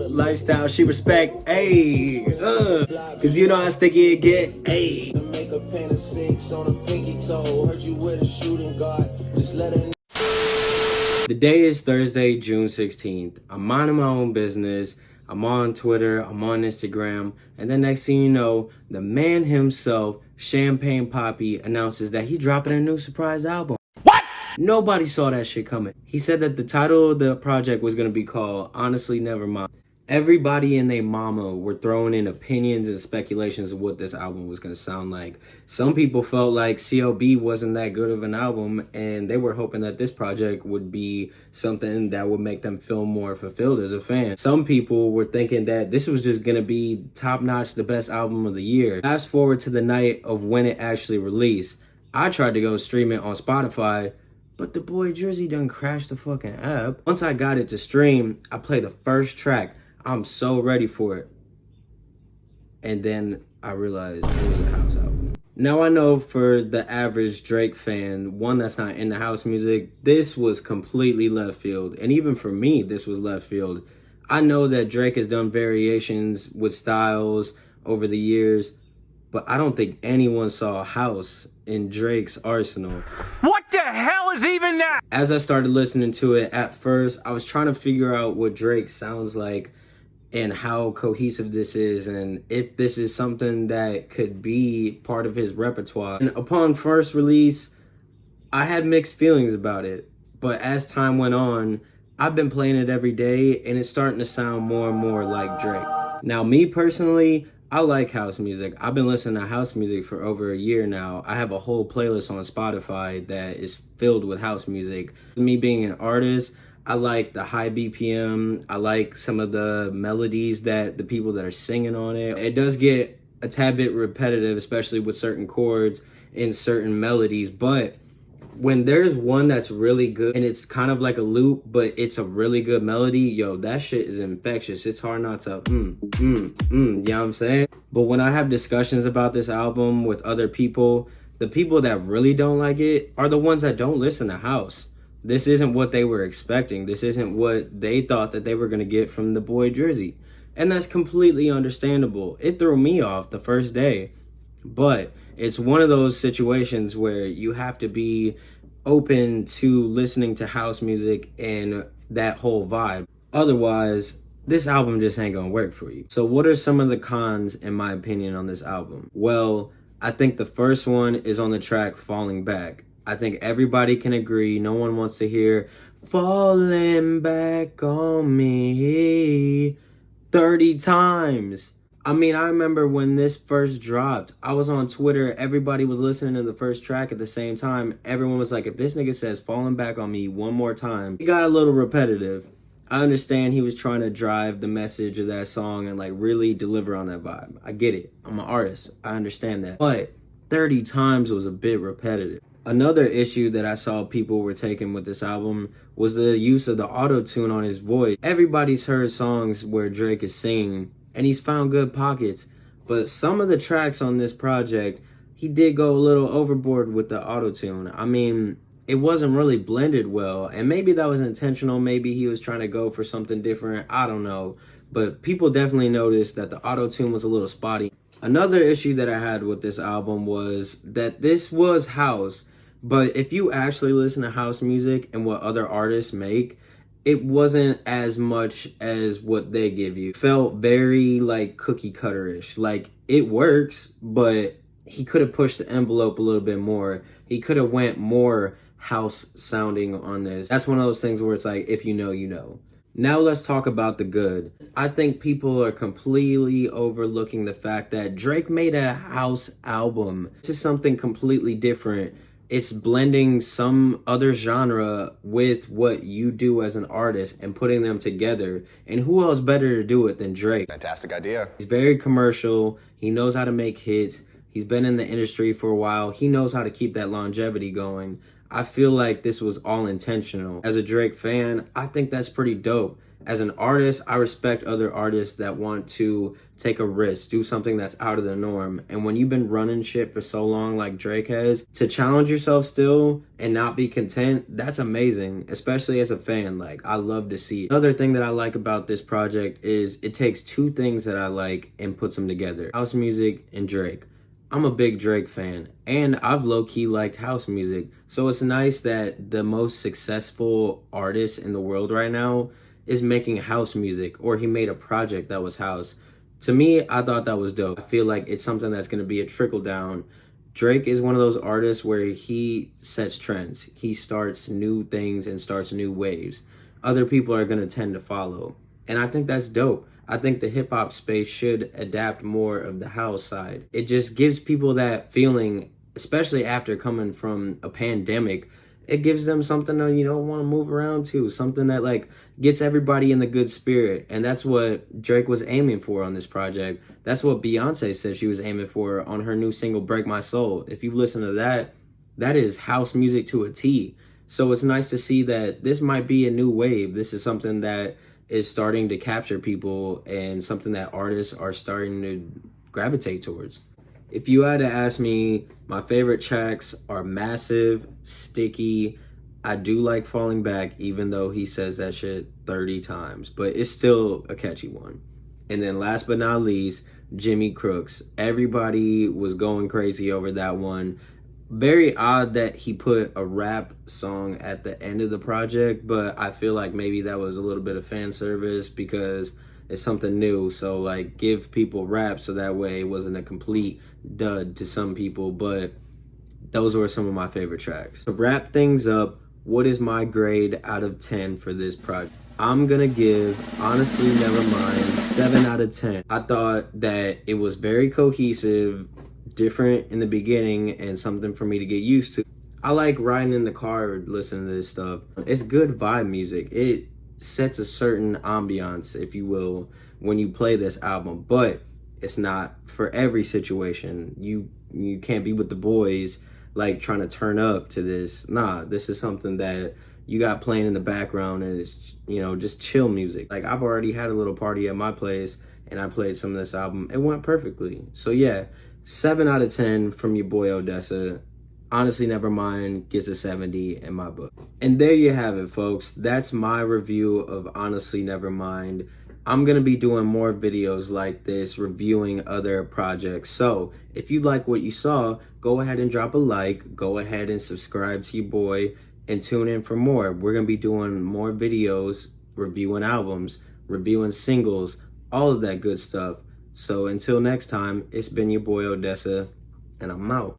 Lifestyle she respect, ayy, cause you know how sticky it get, ayy. The day is Thursday, June 16th. I'm minding my own business. I'm on Twitter, I'm on Instagram, and then next thing you know, the man himself, Champagne Poppy, announces that he's dropping a new surprise album. What? Nobody saw that shit coming. He said that the title of the project was gonna be called Honestly Nevermind. Everybody and their mama were throwing in opinions and speculations of what this album was going to sound like. Some people felt like CLB wasn't that good of an album, and they were hoping that this project would be something that would make them feel more fulfilled as a fan. Some people were thinking that this was just going to be top-notch, the best album of the year. Fast forward to the night of when it actually released. I tried to go stream it on Spotify, but the boy Drizzy done crashed the fucking app. Once I got it to stream, I played the first track. I'm so ready for it. And then I realized it was a house album. Now I know for the average Drake fan, one that's not into house music, this was completely left field. And even for me, this was left field. I know that Drake has done variations with styles over the years, but I don't think anyone saw house in Drake's arsenal. What the hell is even that? As I started listening to it, at first, I was trying to figure out what Drake sounds like and how cohesive this is, and if this is something that could be part of his repertoire. And upon first release, I had mixed feelings about it, but as time went on, I've been playing it every day, and it's starting to sound more and more like Drake. Now, me personally, I like house music. I've been listening to house music for over a year now. I have a whole playlist on Spotify that is filled with house music. Me being an artist, I like the high BPM. I like some of the melodies that the people that are singing on it. It does get a tad bit repetitive, especially with certain chords and certain melodies. But when there's one that's really good and it's kind of like a loop, but it's a really good melody, yo, that shit is infectious. It's hard not to, you know what I'm saying? But when I have discussions about this album with other people, the people that really don't like it are the ones that don't listen to house. This isn't what they were expecting. This isn't what they thought that they were going to get from the boy Drizzy. And that's completely understandable. It threw me off the first day. But it's one of those situations where you have to be open to listening to house music and that whole vibe. Otherwise, this album just ain't going to work for you. So what are some of the cons, in my opinion, on this album? Well, I think the first one is on the track Falling Back. I think everybody can agree. No one wants to hear falling back on me 30 times. I mean, I remember when this first dropped, I was on Twitter. Everybody was listening to the first track at the same time. Everyone was like, if this nigga says falling back on me one more time, it got a little repetitive. I understand he was trying to drive the message of that song and like really deliver on that vibe. I get it. I'm an artist. I understand that. But 30 times was a bit repetitive. Another issue that I saw people were taking with this album was the use of the auto-tune on his voice. Everybody's heard songs where Drake is singing, and he's found good pockets, but some of the tracks on this project, he did go a little overboard with the auto-tune. I mean, it wasn't really blended well, and maybe that was intentional. Maybe he was trying to go for something different. I don't know, but people definitely noticed that the auto-tune was a little spotty. Another issue that I had with this album was that this was house, but if you actually listen to house music and what other artists make, it wasn't as much as what they give you. It felt very like cookie cutter-ish. Like it works, but he could have pushed the envelope a little bit more. He could have went more house sounding on this. That's one of those things where it's like, if you know, you know. Now let's talk about the good. I think people are completely overlooking the fact that Drake made a house album. This is something completely different. It's blending some other genre with what you do as an artist and putting them together. And who else better to do it than Drake? Fantastic idea. He's very commercial. He knows how to make hits. He's been in the industry for a while. He knows how to keep that longevity going. I feel like this was all intentional. As a Drake fan, I think that's pretty dope. As an artist, I respect other artists that want to take a risk, do something that's out of the norm. And when you've been running shit for so long like Drake has, to challenge yourself still and not be content, that's amazing, especially as a fan. Like, I love to see it. Another thing that I like about this project is it takes two things that I like and puts them together: house music and Drake. I'm a big Drake fan, and I've low-key liked house music. So it's nice that the most successful artist in the world right now is making house music, or he made a project that was house. To me, I thought that was dope. I feel like it's something that's going to be a trickle down. Drake is one of those artists where he sets trends. He starts new things and starts new waves. Other people are going to tend to follow. And I think that's dope. I think the hip hop space should adapt more of the house side. It just gives people that feeling, especially after coming from a pandemic. It gives them something to, want to move around to, something that like gets everybody in the good spirit. And that's what Drake was aiming for on this project. That's what Beyonce said she was aiming for on her new single Break My Soul. If you listen to that, that is house music to a T. So it's nice to see that this might be a new wave. This is something that is starting to capture people and something that artists are starting to gravitate towards. If you had to ask me, my favorite tracks are Massive, Sticky. I do like Falling Back, even though he says that shit 30 times, but it's still a catchy one. And then last but not least, Jimmy Crooks. Everybody was going crazy over that one. Very odd that he put a rap song at the end of the project, but I feel like maybe that was a little bit of fan service because it's something new. So like, give people rap so that way it wasn't a complete dud to some people. But those were some of my favorite tracks. To wrap things up, what is my grade out of 10 for this project? I'm gonna give Honestly Nevermind 7 out of 10. I thought that it was very cohesive, different in the beginning, and something for me to get used to. I like riding in the car listening to this stuff. It's good vibe music. It sets a certain ambiance, if you will, when you play this album, but it's not for every situation. You can't be with the boys like trying to turn up to this. Nah, this is something that you got playing in the background, and it's, just chill music. Like, I've already had a little party at my place and I played some of this album. It went perfectly. So yeah, 7 out of 10 from your boy ODESSA. Honestly Nevermind gets a 70 in my book. And there you have it, folks. That's my review of Honestly Nevermind. I'm going to be doing more videos like this, reviewing other projects. So if you like what you saw, go ahead and drop a like. Go ahead and subscribe to your boy and tune in for more. We're going to be doing more videos, reviewing albums, reviewing singles, all of that good stuff. So until next time, it's been your boy ODESSA, and I'm out.